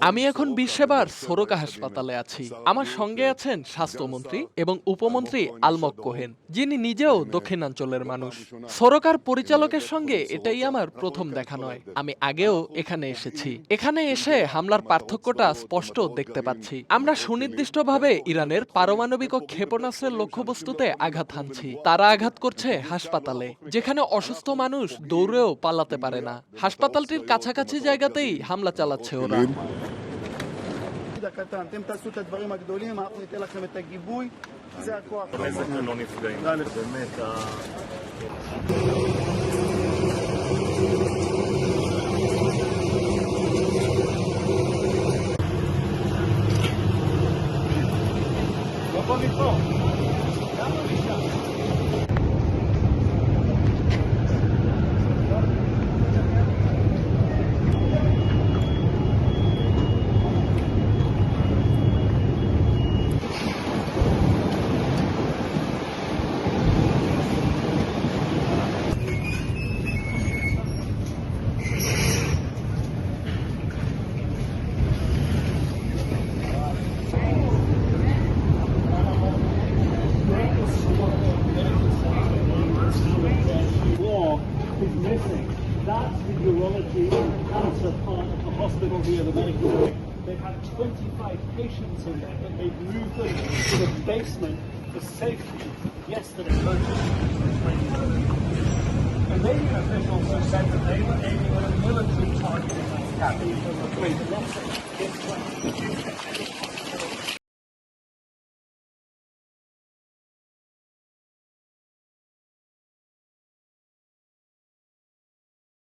আমি এখন বিশ্ববার সোরকা হাসপাতালে আছি। আমার সঙ্গে আছেন স্বাস্থ্যমন্ত্রী এবং উপমন্ত্রী আলমগ কোহেন, যিনি নিজেও দক্ষিণাঞ্চলের মানুষ। সোরকার পরিচালকের সঙ্গে এটাই আমার প্রথম দেখা নয়। আমি আগেও এখানে এসেছি। এখানে এসে হামলার পার্থক্যটা স্পষ্ট দেখতে পাচ্ছি। আমরা সুনির্দিষ্টভাবে ইরানের পারমাণবিক ক্ষেপণাস্ত্রের লক্ষ্যবস্তুতে আঘাত হানছি। তারা আঘাত করছে হাসপাতালে, যেখানে অসুস্থ মানুষ দৌড়েও পালাতে পারে না। হাসপাতালটির কাছাকাছি জায়গাতেই হামলা চালাচ্ছে ওরা। אתם תעשו את הדברים הגדולים, אנחנו ניתן לכם את הגיבוי, זה הכוח. לא נפגעים, באמת. בוא מפה. למה משם? Is missing. That's the urology and cancer part of the hospital here, the medical wing. They've had 25 patients in there, but they've moved them to the basement for safety yesterday. Canadian officials have said that they were aiming at a military target in that cabin from the plane.